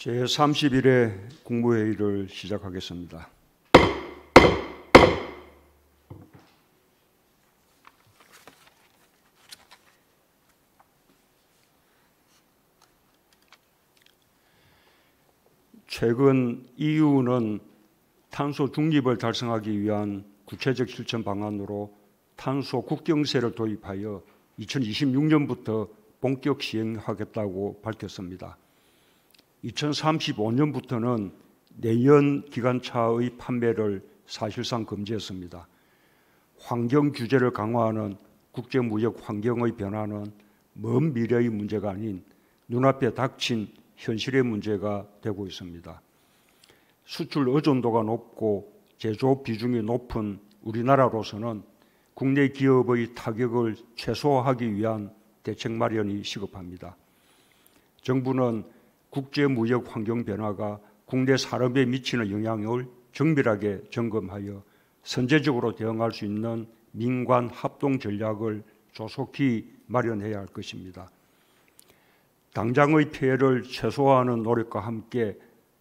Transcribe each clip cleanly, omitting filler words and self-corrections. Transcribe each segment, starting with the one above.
제31회 국무회의를 시작하겠습니다. 최근 EU는 탄소 중립을 달성하기 위한 구체적 실천 방안으로 탄소 국경세를 도입하여 2026년부터 본격 시행하겠다고 밝혔습니다. 2035년부터는 내연 기관차의 판매를 사실상 금지했습니다. 환경 규제를 강화하는 국제무역 환경의 변화는 먼 미래의 문제가 아닌 눈앞에 닥친 현실의 문제가 되고 있습니다. 수출 의존도가 높고 제조업 비중이 높은 우리나라로서는 국내 기업의 타격을 최소화하기 위한 대책 마련이 시급합니다. 정부는 국제무역 환경 변화가 국내 산업에 미치는 영향을 정밀하게 점검하여 선제적으로 대응할 수 있는 민관 합동 전략을 조속히 마련해야 할 것입니다. 당장의 피해를 최소화하는 노력과 함께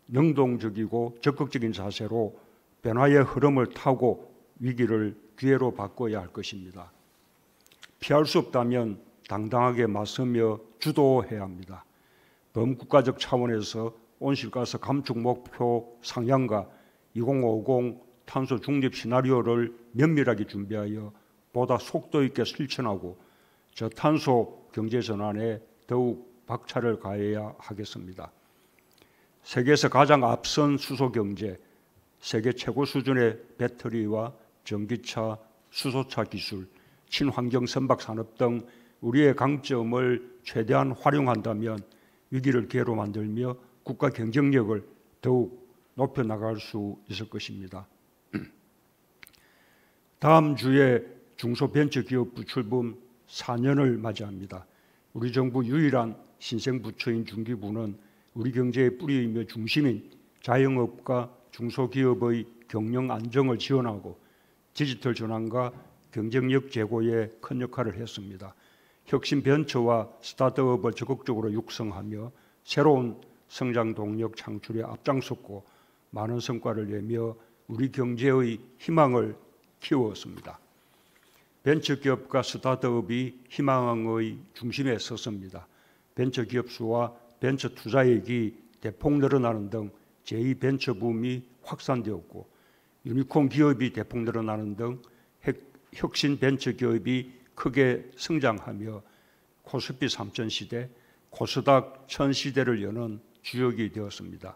능동적이고 적극적인 자세로 변화의 흐름을 타고 위기를 기회로 바꿔야 할 것입니다. 피할 수 없다면 당당하게 맞서며 주도해야 합니다. 범국가적 차원에서 온실가스 감축 목표 상향과 2050 탄소 중립 시나리오를 면밀하게 준비하여 보다 속도 있게 실천하고 저탄소 경제 전환에 더욱 박차를 가해야 하겠습니다. 세계에서 가장 앞선 수소 경제, 세계 최고 수준의 배터리와 전기차, 수소차 기술, 친환경 선박 산업 등 우리의 강점을 최대한 활용한다면 위기를 기회로 만들며 국가 경쟁력을 더욱 높여나갈 수 있을 것입니다. 다음 주에 중소벤처기업부 출범 4년을 맞이합니다. 우리 정부 유일한 신생부처인 중기부는 우리 경제의 뿌리이며 중심인 자영업과 중소기업의 경영 안정을 지원하고 디지털 전환과 경쟁력 제고에 큰 역할을 했습니다. 혁신 벤처와 스타트업을 적극적으로 육성하며 새로운 성장 동력 창출에 앞장섰고 많은 성과를 내며 우리 경제의 희망을 키웠습니다. 벤처기업과 스타트업이 희망의 중심에 섰습니다. 벤처기업 수와 벤처 투자액이 대폭 늘어나는 등 제2벤처붐이 확산되었고 유니콘 기업이 대폭 늘어나는 등 혁신 벤처기업이 크게 성장하며 코스피 3000 시대, 코스닥 1000 시대를 여는 주역이 되었습니다.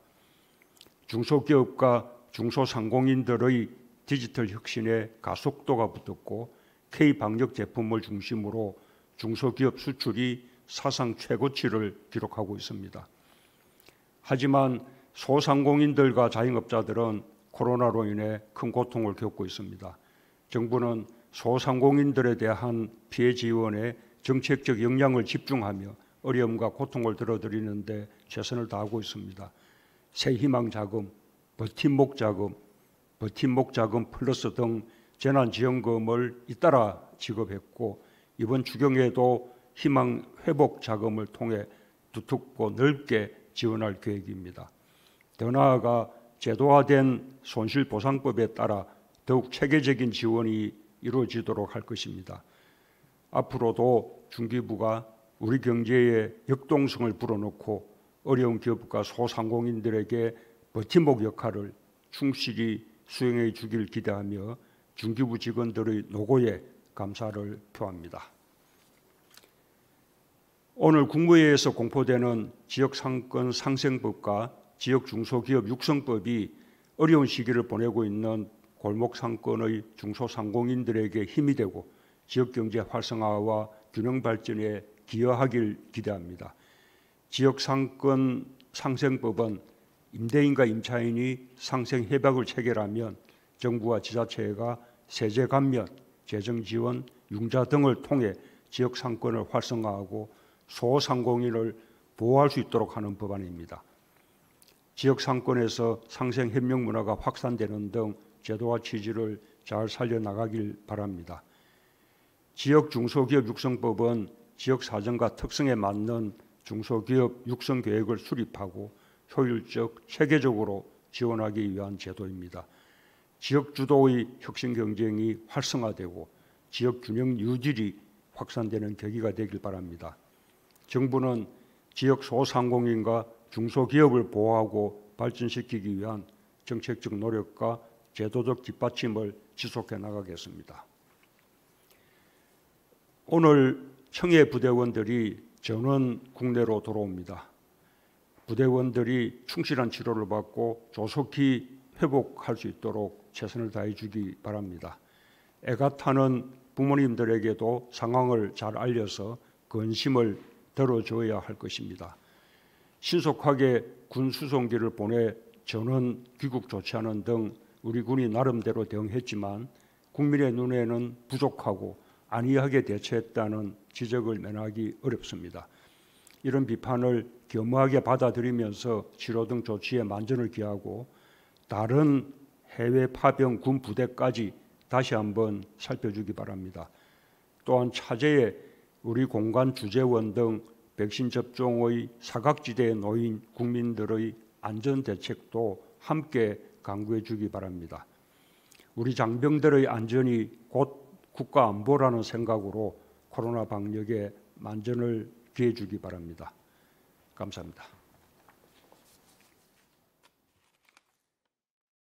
중소기업과 중소상공인들의 디지털 혁신에 가속도가 붙었고 K방역 제품을 중심으로 중소기업 수출이 사상 최고치를 기록하고 있습니다. 하지만 소상공인들과 자영업자들은 코로나로 인해 큰 고통을 겪고 있습니다. 정부는 소상공인들에 대한 피해 지원에 정책적 역량을 집중하며 어려움과 고통을 덜어드리는 데 최선을 다하고 있습니다. 새희망 자금, 버팀목 자금 플러스 등 재난지원금을 잇따라 지급했고 이번 추경에도 희망 회복 자금을 통해 두텁고 넓게 지원할 계획입니다. 더 나아가 제도화된 손실보상법에 따라 더욱 체계적인 지원이 이루어지도록 할 것입니다. 앞으로도 중기부가 우리 경제의 역동성을 불어넣고 어려운 기업과 소상공인들에게 버팀목 역할을 충실히 수행해 주길 기대하며 중기부 직원들의 노고에 감사를 표합니다. 오늘 국무회의에서 공포되는 지역상권 상생법과 지역중소기업 육성법이 어려운 시기를 보내고 있는 골목상권의 중소상공인들에게 힘이 되고 지역경제 활성화와 균형 발전에 기여하길 기대합니다. 지역상권 상생법은 임대인과 임차인이 상생협약을 체결하면 정부와 지자체가 세제 감면, 재정 지원, 융자 등을 통해 지역상권을 활성화하고 소상공인을 보호할 수 있도록 하는 법안입니다. 지역상권에서 상생협력 문화가 확산되는 등 제도와 취지를 잘 살려나가길 바랍니다. 지역 중소기업 육성법은 지역 사정과 특성에 맞는 중소기업 육성 계획을 수립하고 효율적, 체계적으로 지원하기 위한 제도입니다. 지역 주도의 혁신 경쟁이 활성화되고 지역 균형 유질이 확산되는 계기가 되길 바랍니다. 정부는 지역 소상공인과 중소기업을 보호하고 발전시키기 위한 정책적 노력과 제도적 뒷받침을 지속해 나가겠습니다. 오늘 청해 부대원들이 전원 국내로 돌아옵니다. 부대원들이 충실한 치료를 받고 조속히 회복할 수 있도록 최선을 다해 주기 바랍니다. 애가 타는 부모님들에게도 상황을 잘 알려서 건심을 들어줘야 할 것입니다. 신속하게 군 수송기를 보내 전원 귀국 조치하는 등 우리 군이 나름대로 대응했지만 국민의 눈에는 부족하고 안이하게 대처했다는 지적을 면하기 어렵습니다. 이런 비판을 겸허하게 받아들이면서 치료 등 조치에 만전을 기하고 다른 해외 파병 군 부대까지 다시 한번 살펴주기 바랍니다. 또한 차제에 우리 공관 주재원 등 백신 접종의 사각지대에 놓인 국민들의 안전 대책도 함께 강구해 주기 바랍니다. 우리 장병들의 안전이 곧 국가 안보라는 생각으로 코로나 방역에 만전을 기해 주기 바랍니다. 감사합니다.